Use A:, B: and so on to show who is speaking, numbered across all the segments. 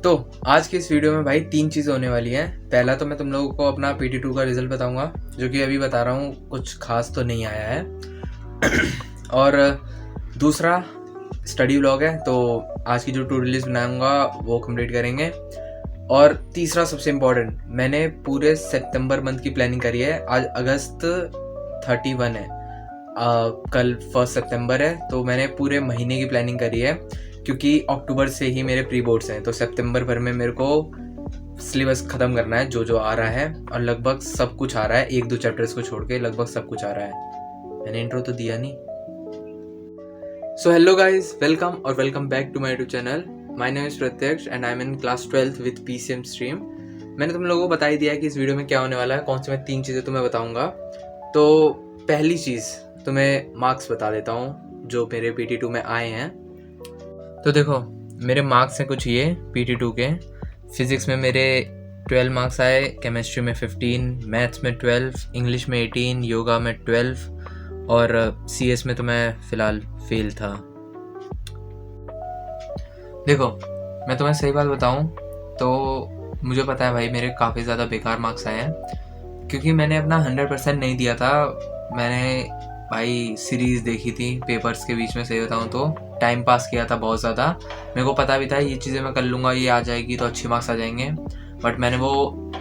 A: तो आज की इस वीडियो में भाई 3 चीज़ें होने वाली हैं। पहला तो मैं तुम लोगों को अपना PT2 का रिजल्ट बताऊंगा, जो कि अभी बता रहा हूँ, कुछ खास तो नहीं आया है। और दूसरा स्टडी व्लॉग है, तो आज की जो टू डू लिस्ट बनाऊंगा वो कंप्लीट करेंगे। और तीसरा सबसे इम्पोर्टेंट, मैंने पूरे सितंबर मंथ की प्लानिंग करी है। आज अगस्त 31 है, कल 1 सितंबर है, तो मैंने पूरे महीने की प्लानिंग करी है, क्योंकि अक्टूबर से ही मेरे प्री बोर्ड्स हैं। तो सितंबर भर में मेरे को सिलेबस ख़त्म करना है जो जो आ रहा है, और लगभग सब कुछ आ रहा है, 1-2 चैप्टर्स को छोड़ के लगभग सब कुछ आ रहा है। मैंने इंट्रो तो दिया नहीं। सो हेलो गाइज, वेलकम और welcome back to my YouTube channel. My name is Pratyaksh and I am in class 12th विद PCM स्ट्रीम। मैंने तुम लोगों को बता ही दिया कि इस वीडियो में क्या होने वाला है, कौन सी मैं 3 चीज़ें तुम्हें बताऊंगा। तो पहली चीज़, तुम्हें मार्क्स बता देता हूँ जो मेरे PT2 में आए हैं। तो देखो, मेरे मार्क्स हैं कुछ ये PT2 के। फिज़िक्स में मेरे 12 मार्क्स आए, केमिस्ट्री में 15, मैथ्स में 12, इंग्लिश में 18, योगा में 12 और CS में तो मैं फ़िलहाल फेल था। देखो, मैं तुम्हें सही बात बताऊं तो मुझे पता है भाई, मेरे काफ़ी ज़्यादा बेकार मार्क्स आए हैं, क्योंकि मैंने अपना 100% नहीं दिया था। मैंने भाई सीरीज़ देखी थी पेपर्स के बीच में, सही बताऊं तो टाइम पास किया था बहुत ज़्यादा। मेरे को पता भी था ये चीज़ें मैं कर लूँगा, ये आ जाएगी तो अच्छे मार्क्स आ जाएंगे, बट मैंने वो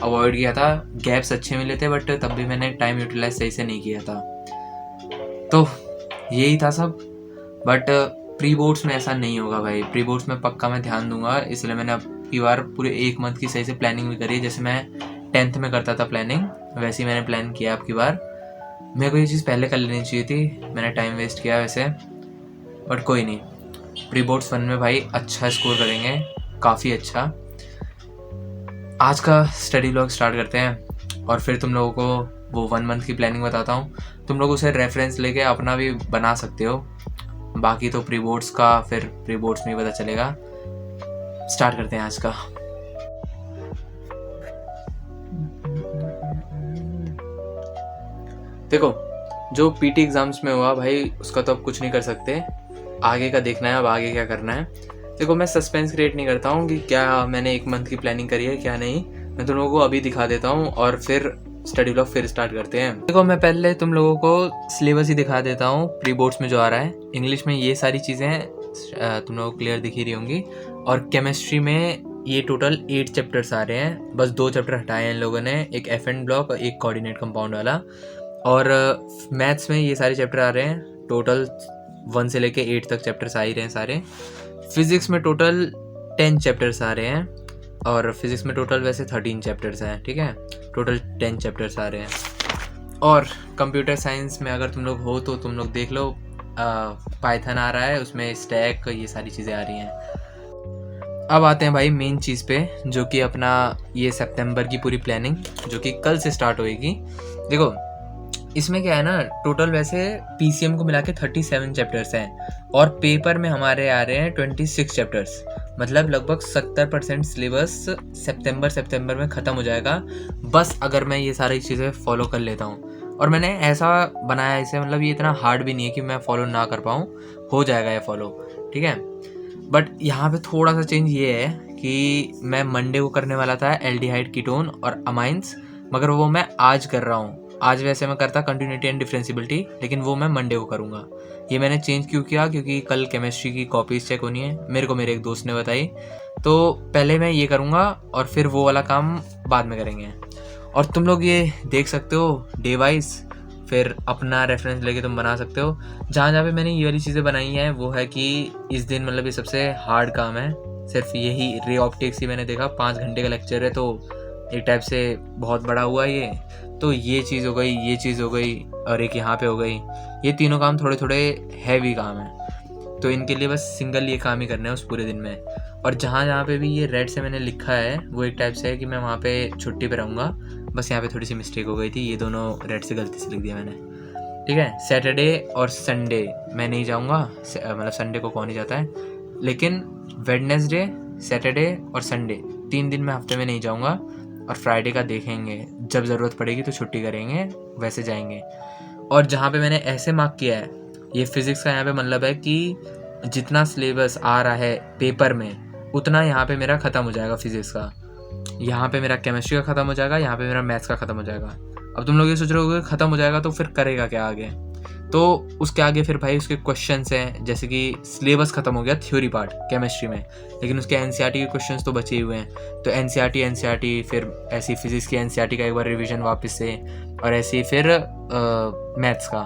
A: अवॉइड किया था। गैप्स अच्छे मिले थे, बट तब भी मैंने टाइम यूटिलाइज सही से नहीं किया था। तो यही था सब। बट प्री बोर्ड्स में ऐसा नहीं होगा भाई, प्री बोर्ड्स में पक्का मैं ध्यान दूंगा, इसलिए मैंने अब की बार पूरे 1 मंथ की सही से प्लानिंग भी करी है। जैसे मैं 10th में करता था प्लानिंग, वैसे ही मैंने प्लान किया अब की बार। मेरे को ये चीज़ पहले कर लेनी चाहिए थी, मैंने टाइम वेस्ट किया वैसे, बट कोई नहीं। प्री बोर्ड्स 1 में भाई अच्छा स्कोर करेंगे, काफ़ी अच्छा। आज का स्टडी व्लॉग स्टार्ट करते हैं, और फिर तुम लोगों को वो 1 मंथ की प्लानिंग बताता हूँ। तुम लोग उसे रेफरेंस लेके अपना भी बना सकते हो। बाकी तो प्री बोर्ड्स का फिर प्री बोर्ड्स में ही पता चलेगा। स्टार्ट करते हैं आज का। देखो, जो PT एग्जाम्स में हुआ भाई, उसका तो अब कुछ नहीं कर सकते, आगे का देखना है अब, आगे क्या करना है। देखो, मैं सस्पेंस क्रिएट नहीं करता हूँ कि क्या मैंने 1 मंथ की प्लानिंग करी है क्या नहीं। मैं तुम लोगों को अभी दिखा देता हूँ और फिर स्टडी व्लॉग फिर स्टार्ट करते हैं। देखो, मैं पहले तुम लोगों को सिलेबस ही दिखा देता हूँ प्री बोर्ड्स में जो आ रहा है। इंग्लिश में ये सारी चीज़ें तुम लोगों को क्लियर दिख ही रही होंगी, और केमिस्ट्री में ये टोटल 8 चैप्टर्स आ रहे हैं। बस 2 चैप्टर हटाए हैं इन लोगों ने, एक FN ब्लॉक और एक कोऑर्डिनेट कंपाउंड वाला। और मैथ्स में ये सारे चैप्टर आ रहे हैं, टोटल 1 से लेके 8 तक चैप्टर्स आ ही रहे हैं सारे। फिज़िक्स में टोटल 10 चैप्टर्स आ रहे हैं, और फिज़िक्स में टोटल वैसे 13 चैप्टर्स हैं, ठीक है, टोटल 10 चैप्टर्स आ रहे हैं। और कंप्यूटर साइंस में अगर तुम लोग हो तो तुम लोग देख लो, पाइथन आ रहा है, उसमें स्टैक, ये सारी चीज़ें आ रही हैं। अब आते हैं भाई मेन चीज़ पे, जो कि अपना ये सितंबर की पूरी प्लानिंग, जो कि कल से स्टार्ट होएगी। देखो, इसमें क्या है ना, टोटल वैसे PCM को मिला के 37 चैप्टर्स हैं, और पेपर में हमारे आ रहे हैं 26 चैप्टर्स। मतलब लगभग 70% सिलेबस सितंबर में ख़त्म हो जाएगा, बस अगर मैं ये सारी चीज़ें फॉलो कर लेता हूँ। और मैंने ऐसा बनाया इसे, मतलब ये इतना हार्ड भी नहीं है कि मैं फॉलो ना कर पाऊँ, हो जाएगा ये फॉलो, ठीक है। बट यहाँ पे थोड़ा सा चेंज ये है कि मैं मंडे को करने वाला था एल्डिहाइड, कीटोन और अमाइंस, मगर वो मैं आज कर रहा हूँ। आज वैसे मैं करता कंटिन्यूटी एंड डिफरेंसिबिलिटी, लेकिन वो मैं मंडे को करूँगा। ये मैंने चेंज क्यों किया, क्योंकि कल केमिस्ट्री की कॉपीज़ चेक होनी है, मेरे को मेरे एक दोस्त ने बताई। तो पहले मैं ये करूँगा और फिर वो वाला काम बाद में करेंगे। और तुम लोग ये देख सकते हो डे वाइज, फिर अपना रेफरेंस लेके तुम बना सकते हो। जहाँ जहाँ पे मैंने ये वाली चीज़ें बनाई हैं वो है कि इस दिन मतलब ये सबसे हार्ड काम है, सिर्फ यही रे ऑप्टिक्स ही मैंने देखा, 5 घंटे का लेक्चर है, तो एक टाइप से बहुत बड़ा हुआ ये। तो ये चीज़ हो गई, ये चीज़ हो गई, और एक यहाँ पे हो गई। ये तीनों काम थोड़े थोड़े हैवी काम है, तो इनके लिए बस सिंगल ये काम ही करना है उस पूरे दिन में। और जहाँ जहाँ पे भी ये रेड से मैंने लिखा है वो एक टाइप से है कि मैं वहाँ पे छुट्टी पे रहूँगा। बस यहाँ पे थोड़ी सी मिस्टेक हो गई थी, ये दोनों रेड से गलती से लिख दिया मैंने, ठीक है। सैटरडे और संडे मैं नहीं जाऊँगा, मतलब संडे को कौन ही जाता है, लेकिन वेडनेसडे, सैटरडे और संडे 3 दिन मैं हफ्ते में नहीं जाऊँगा। और फ्राइडे का देखेंगे, जब ज़रूरत पड़ेगी तो छुट्टी करेंगे, वैसे जाएंगे। और जहाँ पे मैंने ऐसे मार्क किया है, ये फिज़िक्स का यहाँ पे मतलब है कि जितना सिलेबस आ रहा है पेपर में, उतना यहाँ पे मेरा ख़त्म हो जाएगा फिजिक्स का, यहाँ पे मेरा केमिस्ट्री का ख़त्म हो जाएगा, यहाँ पे मेरा मैथ्स का ख़त्म हो जाएगा। अब तुम लोग ये सोच रहे होगे ख़त्म हो जाएगा तो फिर करेगा क्या आगे, तो उसके आगे फिर भाई उसके क्वेश्चंस हैं, जैसे कि सिलेबस ख़त्म हो गया थ्योरी पार्ट केमिस्ट्री में, लेकिन उसके एनसीईआरटी के क्वेश्चंस तो बचे हुए हैं। तो एनसीईआरटी फिर ऐसी फिजिक्स की एनसीईआरटी का एक बार रिवीजन वापस से, और ऐसे ही फिर मैथ्स का।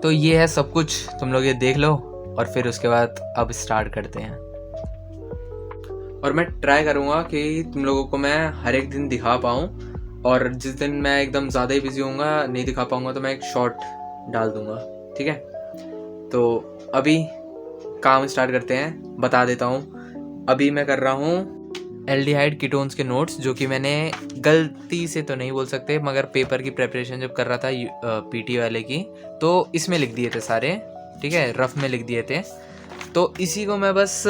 A: तो ये है सब कुछ, तुम लोग ये देख लो और फिर उसके बाद अब स्टार्ट करते हैं। और मैं ट्राई करूँगा कि तुम लोगों को मैं हर एक दिन दिखा पाऊँ, और जिस दिन मैं एकदम ज़्यादा ही बिजी होऊंगा, नहीं दिखा पाऊँगा, तो मैं एक शॉर्ट डाल दूँगा, ठीक है। तो अभी काम स्टार्ट करते हैं। बता देता हूँ, अभी मैं कर रहा हूँ एल्डिहाइड कीटोन्स के नोट्स, जो कि मैंने गलती से तो नहीं बोल सकते, मगर पेपर की प्रेपरेशन जब कर रहा था पीटी वाले की, तो इसमें लिख दिए थे सारे, ठीक है, रफ में लिख दिए थे। तो इसी को मैं बस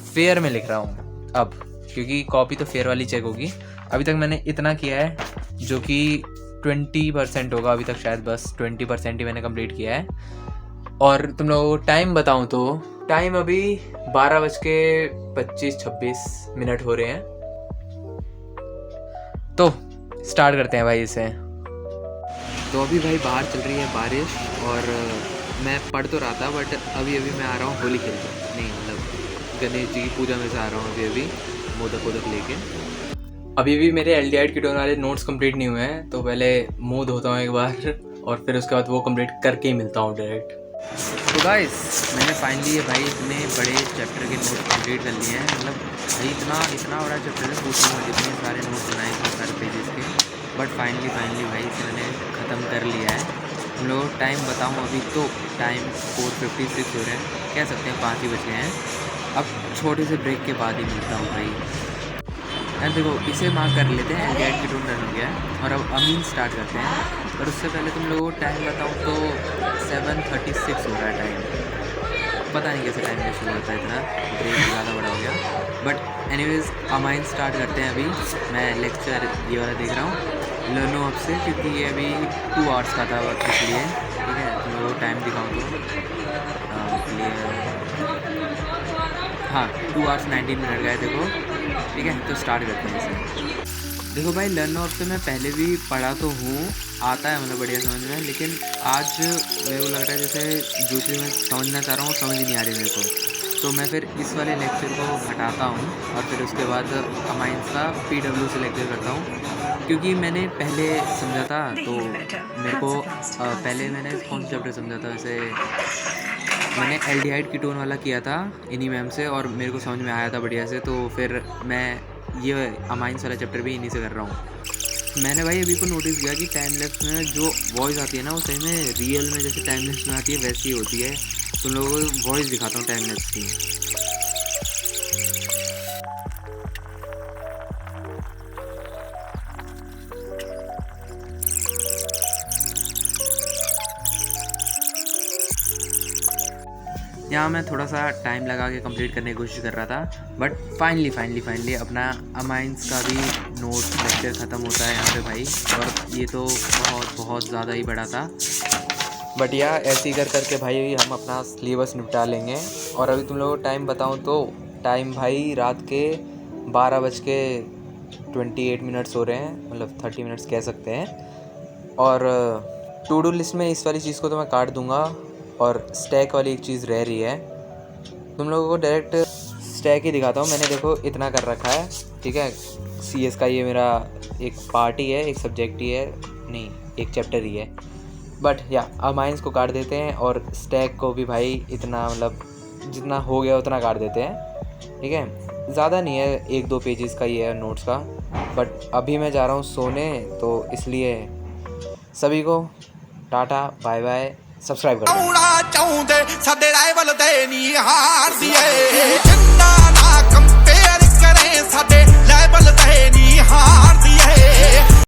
A: फेयर में लिख रहा हूँ अब, क्योंकि कॉपी तो फेयर वाली चेक होगी। अभी तक मैंने इतना किया है, जो कि 20% होगा अभी तक, शायद बस 20% ही मैंने कंप्लीट किया है। और तुम लोगों को टाइम बताऊं तो टाइम अभी 12:25-26 हो रहे हैं। तो स्टार्ट करते हैं भाई इसे। तो अभी भाई बाहर चल रही है बारिश, और मैं पढ़ तो रहा था, बट अभी मैं आ रहा हूँ होली खेलते, नहीं मतलब गणेश जी की पूजा में से आ रहा हूँ अभी मोदक लेके। अभी भी मेरे एल्डिहाइड कीटोन वाले नोट्स कंप्लीट नहीं हुए हैं, तो पहले मुंह धोता हूँ एक बार, और फिर उसके बाद वो कंप्लीट करके ही मिलता हूँ डायरेक्ट। तो गाइस, मैंने फाइनली ये भाई इतने बड़े चैप्टर के नोट्स कंप्लीट कर लिए हैं। मतलब भाई इतना बड़ा चैप्टर है, पूछने में इतने सारे नोट्स बनाए, इतने सारे पेजेस के, बट फाइनली भाई इसे मैंने ख़त्म कर लिया है। हम लोग टाइम बताऊँ अभी तो टाइम 4:56 हो रहे हैं, कह सकते हैं 5 ही बज गए हैं। अब छोटे से ब्रेक के बाद ही मिलता हूँ भाई। यार देखो, इसे मार्क कर लेते हैं, एल्डिहाइड कीटोन रन हो गया है, और अब अमीन स्टार्ट करते हैं। और उससे पहले तुम लोगों को टाइम बताऊँ तो 7:36 हो रहा है टाइम। पता नहीं कैसे टाइम वेस्ट हो जाता है, इतना ब्रेक ज़्यादा बड़ा हो गया। बट एनीवेज अमीन स्टार्ट करते हैं अभी। मैं लेक्चर ये वाला देख रहा हूँ लर्नो अब से, क्योंकि ये अभी 2 आवर्स का था इसलिए, ठीक है। तुम लोगों को टाइम दिखाऊँ तो हाँ 2 hours 19 minutes गए देखो, ठीक है। तो स्टार्ट करते हैं इसे। देखो भाई, लर्नो अब से मैं पहले भी पढ़ा तो हूँ, आता है मतलब बढ़िया समझ में, लेकिन आज मेरे को लग रहा है जैसे जो चीज़ मैं समझना चाह रहा हूँ समझ ही नहीं आ रही मेरे को। तो मैं फिर इस वाले लेक्चर को हटाता हूँ, और फिर उसके बाद अमाइंस का PW से लेक्चर करता हूँ, क्योंकि मैंने पहले समझा था, तो मेरे को पहले मैंने कौन सा चैप्टर समझा था, वैसे मैंने एल्डिहाइड कीटोन वाला किया था इन्हीं मैम से, और मेरे को समझ में आया था बढ़िया से। तो फिर मैं ये अमाइंस वाला चैप्टर भी इन्हीं से कर रहा हूँ। मैंने भाई अभी को नोटिस किया कि टाइम लैप्स में जो वॉइस आती है ना, वो सही में रियल में जैसे टाइम लैप्स में आती है वैसी ही होती है। तुम लोगों को वॉइस दिखाता हूँ टाइम लैप्स की। यहाँ मैं थोड़ा सा टाइम लगा के कंप्लीट करने की कोशिश कर रहा था, बट फाइनली अपना अमाइंस का भी नोट लेक्चर ख़त्म होता है यहाँ पे भाई। और ये तो बहुत ज़्यादा ही बड़ा था, बट यार ऐसे ही करके भाई हम अपना सिलेबस निपटा लेंगे। और अभी तुम लोगों को टाइम बताऊँ तो टाइम भाई रात के 12:28 हो रहे हैं, मतलब 30 मिनट्स कह सकते हैं। और टू डू लिस्ट में इस वाली चीज़ को तो मैं काट दूँगा, और स्टैक वाली एक चीज़ रह रही है। तुम लोगों को डायरेक्ट स्टैक ही दिखाता हूँ। मैंने देखो इतना कर रखा है, ठीक है। CS का ये मेरा एक पार्ट ही है, एक सब्जेक्ट ही है, नहीं एक चैप्टर ही है। बट या अमाइंस को काट देते हैं, और स्टैक को भी भाई इतना मतलब जितना हो गया उतना काट देते हैं, ठीक है। ज़्यादा नहीं है, 1-2 पेजेस का ही है नोट्स का। बट अभी मैं जा रहा हूँ सोने, तो इसलिए सभी को टाटा बाय बाय, सब्सक्राइब करो। चाहते साडे राइवल ते नहीं हार दिए, जिंदा ना कंपेयर करें साडे लेवल ते नहीं हार दिए।